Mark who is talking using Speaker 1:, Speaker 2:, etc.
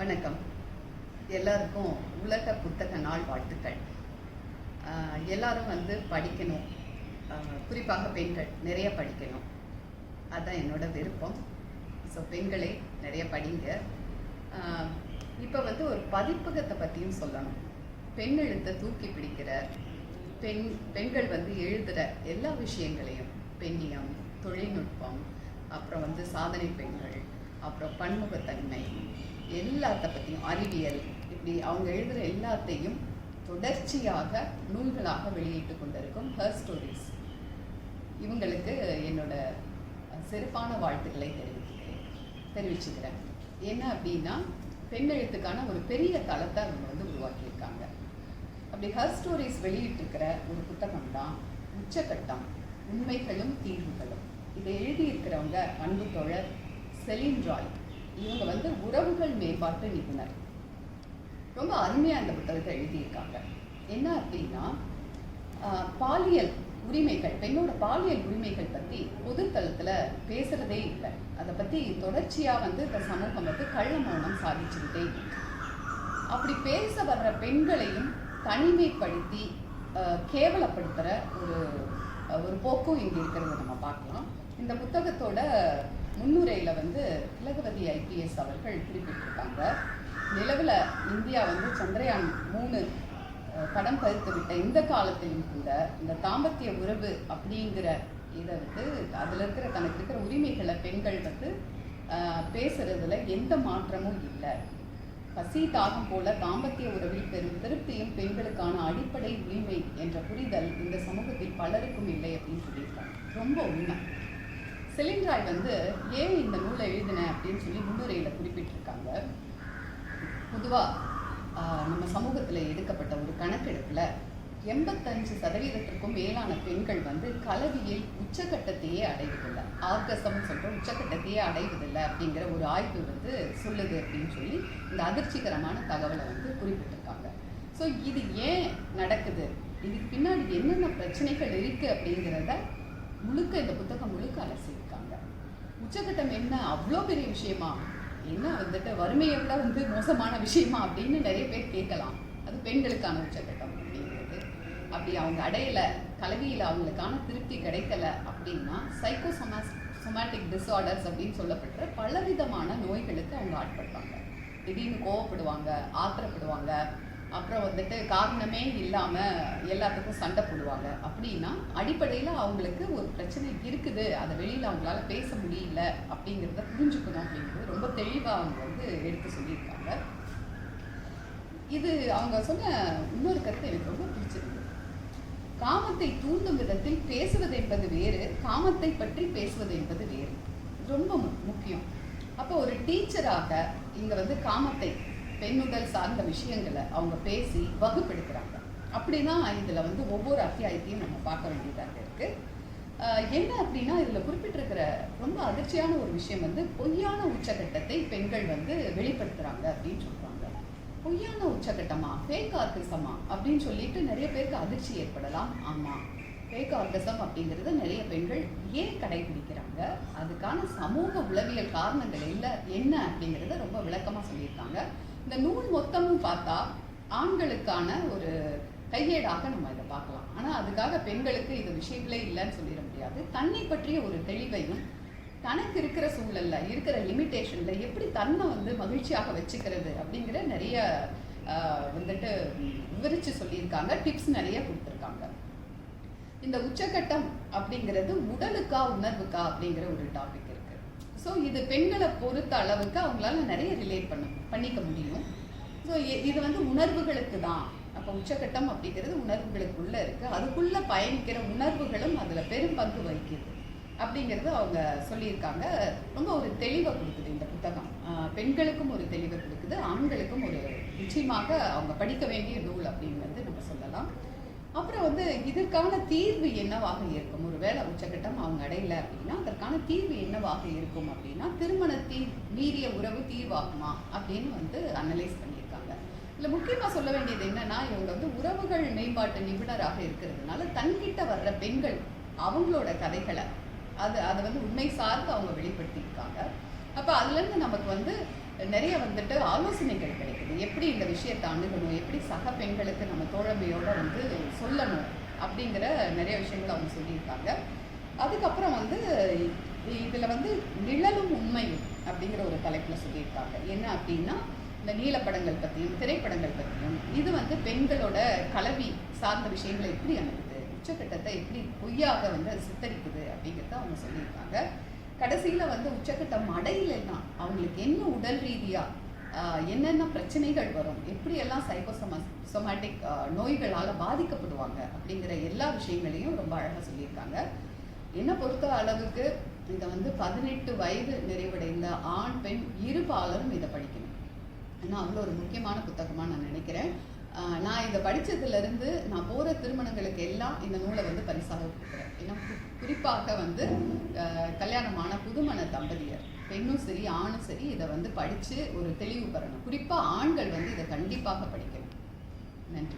Speaker 1: வணக்கம். எல்லாருக்கும் உலக புத்தக நாள் வாழ்த்துக்கள். எல்லாரும் படிக்கணும். குறிப்பாக பெண்கள் நிறைய படிக்கணும். அதுதான் என்னோட விருப்பம். ஸோ பெண்களே நிறைய படிங்க. இப்போ ஒரு பதிப்பகத்தை பற்றியும் சொல்லணும். பெண் எழுத்தை தூக்கி பிடிக்கிற பெண்கள் எழுதுகிற எல்லா விஷயங்களையும், பெண்ணியம், தொழில்நுட்பம், அப்புறம் சாதனை பெண்கள், அப்புறம் பன்முகத்தன்மை, எல்லாத்த பற்றியும், அறிவியல், இப்படி அவங்க எழுதுகிற எல்லாத்தையும் தொடர்ச்சியாக நூல்களாக வெளியிட்டு கொண்டிருக்கும் ஹர் ஸ்டோரிஸ். இவங்களுக்கு என்னோட சிறப்பான வாழ்த்துக்களை தெரிவிச்சுக்கிறேன். என்ன அப்படின்னா, பெண் எழுத்துக்கான ஒரு பெரிய தளத்தை அவங்க உருவாக்கியிருக்காங்க. அப்படி ஹர் ஸ்டோரிஸ் வெளியிட்டிருக்கிற ஒரு புத்தகம் தான் உச்சக்கட்டம், உண்மைகளும் தீர்வுகளும். இதை எழுதியிருக்கிறவங்க அன்பு தோழர் செலின் ராய். இவங்க உறவுகள் மேம்பாட்டு நிபுணர். ரொம்ப அருமையாக அந்த புத்தகத்தை எழுதியிருக்காங்க. என்ன அப்படின்னா, பாலியல் உரிமைகள், பெண்ணோட பாலியல் உரிமைகள் பற்றி பொதுத்தளத்தில் பேசுகிறதே இல்லை. அதை பற்றி தொடர்ச்சியாக இந்த சமூகம் கள்ள மௌனம் சாதிச்சுக்கிட்டே இருக்கு. அப்படி பேச வர்ற பெண்களையும் தனிமைப்படுத்தி கேவலப்படுத்துகிற ஒரு போக்கும் இங்கே இருக்கிறத நம்ம பார்க்கலாம். இந்த புத்தகத்தோட முன்னுரையில் திலகவதி ஐபிஎஸ் அவர்கள் குறிப்பிட்டிருக்காங்க. நிலவில் இந்தியா சந்திரயான் 3 படம் பதித்து விட்ட இந்த காலத்திலும் கூட இந்த தாம்பத்திய உறவு அப்படிங்கிற இதை அதில் தனக்கு இருக்கிற உரிமைகளை பெண்கள் பேசுறதுல எந்த மாற்றமும் இல்லை. பசி தாகம் போல தாம்பத்திய உறவில் பெறும் திருப்தியும் பெண்களுக்கான அடிப்படை உரிமை என்ற புரிதல் இந்த சமூகத்தில் பலருக்கும் இல்லை அப்படின்னு சொல்லியிருக்காங்க. ரொம்ப உண்மை. செலின் ராய் ஏன் இந்த நூலை எழுதின அப்படின்னு சொல்லி முன்னுரையில் குறிப்பிட்டிருக்காங்க. பொதுவாக நம்ம சமூகத்தில் எடுக்கப்பட்ட ஒரு கணக்கெடுப்பில் 85% மேலான பெண்கள் கலவியில் உச்சக்கட்டத்தையே அடைவதில்லை, ஆர்கசம் சொல்கிற உச்சக்கட்டத்தையே அடைவதில்லை அப்படிங்கிற ஒரு ஆய்வு சொல்லுது அப்படின்னு சொல்லி இந்த அதிர்ச்சிகரமான தகவலை குறிப்பிட்டிருக்காங்க. ஸோ இது ஏன் நடக்குது, இதுக்கு பின்னாடி என்னென்ன பிரச்சனைகள் இருக்குது அப்படிங்கிறத முழுக்க இந்த புத்தகம் முழுக்க அலசியிருக்காங்க. உச்சக்கட்டம் என்ன அவ்வளோ பெரிய விஷயமா, என்ன வறுமையை விட மோசமான விஷயமா அப்படின்னு நிறைய பேர் கேட்கலாம். அது பெண்களுக்கான உச்சக்கட்டம் அப்படிங்கிறது. அப்படி அவங்க அடையலை, கல்வியில் அவங்களுக்கான திருப்தி கிடைக்கல அப்படின்னா சைக்கோசொமேட்டிக் டிஸார்டர்ஸ் அப்படின்னு சொல்லப்படுற பலவிதமான நோய்களுக்கு அவங்க ஆட்படுவாங்க. திடீர்னு கோவப்படுவாங்க, ஆத்திரப்படுவாங்க, அப்புறம் காரணமே இல்லாமல் எல்லாத்துக்கும் சண்டை போடுவாங்க. அப்படின்னா அடிப்படையில் அவங்களுக்கு ஒரு பிரச்சனை இருக்குது, அதை வெளியில் அவங்களால பேச முடியல அப்படிங்கிறத புரிஞ்சுக்கணும் அப்படிங்கிறது ரொம்ப தெளிவாக அவங்க எடுத்து சொல்லியிருக்காங்க. இது அவங்க சொன்ன இன்னொரு கருத்து எனக்கு ரொம்ப பிடிச்சிருக்கு. காமத்தை தூண்டும் விதத்தில் பேசுவது என்பது வேறு, காமத்தை பற்றி பேசுவது என்பது வேறு. ரொம்ப முக்கியம். அப்போ ஒரு டீச்சராக இங்கே காமத்தை, பெண்ணுதல் சார்ந்த விஷயங்களை அவங்க பேசி வகுப்பெடுக்கிறாங்க. அப்படின்னா இதில் ஒவ்வொரு அத்தியாயத்தையும் நம்ம பார்க்க வேண்டியதாக இருக்குது. என்ன அப்படின்னா, இதில் குறிப்பிட்டிருக்கிற ரொம்ப அதிர்ச்சியான ஒரு விஷயம் பொய்யான உச்சக்கட்டத்தை பெண்கள் வெளிப்படுத்துகிறாங்க அப்படின்னு சொல்கிறாங்க. பொய்யான உச்சக்கட்டமா, ஃபேக் ஆர்கசமா அப்படின்னு சொல்லிட்டு நிறைய பேருக்கு அதிர்ச்சி ஏற்படலாம். ஆமாம், ஃபேக் ஆர்கசம் அப்படிங்கிறத நிறைய பெண்கள் ஏன் கடைபிடிக்கிறாங்க, அதுக்கான சமூக உளவியல் காரணங்கள் என்ன அப்படிங்கிறத ரொம்ப விளக்கமாக சொல்லியிருக்காங்க. இந்த நூல் மொத்தமும் பார்த்தா ஆண்களுக்கான ஒரு கையேடாக நம்ம இதை பார்க்கலாம். ஆனால் அதுக்காக பெண்களுக்கு இது விஷயங்களே இல்லைன்னு சொல்லிட முடியாது. தன்னை பற்றிய ஒரு தெளிவையும், தனக்கு இருக்கிற சூழலில் இருக்கிற லிமிட்டேஷனில் எப்படி தன்னை மகிழ்ச்சியாக வச்சுக்கிறது அப்படிங்கிற நிறைய விவரித்து சொல்லியிருக்காங்க. டிப்ஸ் நிறைய கொடுத்துருக்காங்க. இந்த உச்சக்கட்டம் அப்படிங்கிறது உடலுக்கா உணர்வுக்கா அப்படிங்கிற ஒரு டாபிக் இருக்கு. ஸோ இது பெண்களை பொறுத்த அளவுக்கு அவங்களால நிறைய ரிலேட் பண்ணிக்க முடியும். ஸோ இது உணர்வுகளுக்கு தான். அப்போ உச்சக்கட்டம் அப்படிங்கிறது உணர்வுகளுக்குள்ளே இருக்குது. அதுக்குள்ளே பயணிக்கிற உணர்வுகளும் அதில் பெரும் பங்கு வகிக்குது அப்படிங்கிறது அவங்க சொல்லியிருக்காங்க. ரொம்ப ஒரு தெளிவை கொடுக்குது இந்த புத்தகம். பெண்களுக்கும் ஒரு தெளிவை கொடுக்குது, ஆண்களுக்கும் ஒரு நிச்சயமாக அவங்க படிக்க வேண்டிய நூல் அப்படின்னு நம்ம சொல்லலாம். அப்புறம் இதற்கான தீர்வு என்னவாக இருக்கும், ஒரு வேளை உச்சக்கட்டம் அவங்க அடையலை அப்படின்னா அதற்கான தீர்வு என்னவாக இருக்கும் அப்படின்னா, திருமணத்தில் மீறிய உறவு தீர்வாகுமா அப்படின்னு அனலைஸ் பண்ணியிருக்காங்க. இதில் முக்கியமாக சொல்ல வேண்டியது என்னன்னா, இவங்க உறவுகள் மேம்பாட்டு நிபுணராக இருக்கிறதுனால தன்கிட்ட வர்ற பெண்கள் அவங்களோட கதைகளை அதை உண்மை சார்ந்து அவங்க வெளிப்படுத்தியிருக்காங்க. அப்போ அதுலேருந்து நமக்கு வந்து நிறைய வந்துட்டு ஆலோசனைகள் கிடைக்குது. எப்படி இந்த விஷயத்தை அணுகணும், எப்படி சக பெண்களுக்கு நம்ம தோழமையோட வந்து சொல்லணும் அப்படிங்கிற நிறைய விஷயங்கள் அவங்க சொல்லியிருக்காங்க. அதுக்கப்புறம் வந்து இதில் வந்து நிழலும் உண்மையும் அப்படிங்கிற ஒரு தலைப்பில் சொல்லியிருக்காங்க. என்ன அப்படின்னா, இந்த நீலப்படங்கள் பற்றியும் திரைப்படங்கள் பற்றியும் இது வந்து பெண்களோட கலவி சார்ந்த விஷயங்களை எப்படி அணுகுது, உச்சக்கட்டத்தை எப்படி பொய்யாக வந்து அது சித்தரிக்குது அப்படிங்கிறத அவங்க சொல்லியிருக்காங்க. கடைசியில் வந்து உச்சக்கட்டம் அடையிலன்னா அவங்களுக்கு என்ன உடல் ரீதியாக என்னென்ன பிரச்சனைகள் வரும், எப்படியெல்லாம் சைக்கோசோமேட்டிக் நோய்களால் பாதிக்கப்படுவாங்க அப்படிங்கிற எல்லா விஷயங்களையும் ரொம்ப அழகாக சொல்லியிருக்காங்க. என்னை பொறுத்த அளவுக்கு இதை வந்து 18 வயது நிறைவடைந்த ஆண் பெண் இருபாலரும் இதை படிக்கணும். ஏன்னா அவ்வளோ ஒரு முக்கியமான புத்தகமாக நான் நினைக்கிறேன். நான் இதை படித்ததுலேருந்து நான் போகிற திருமணங்களுக்கு எல்லாம் இந்த நூலை வந்து பரிசாக கொடுக்குறேன். ஏன்னா குறிப்பாக வந்து கல்யாணமான புதுமண தம்பதியர் பெண்ணும் சரி ஆணும் சரி இதை வந்து படித்து ஒரு தெளிவு பெறணும். குறிப்பாக ஆண்கள் வந்து இதை கண்டிப்பாக படிக்கணும். நன்றி.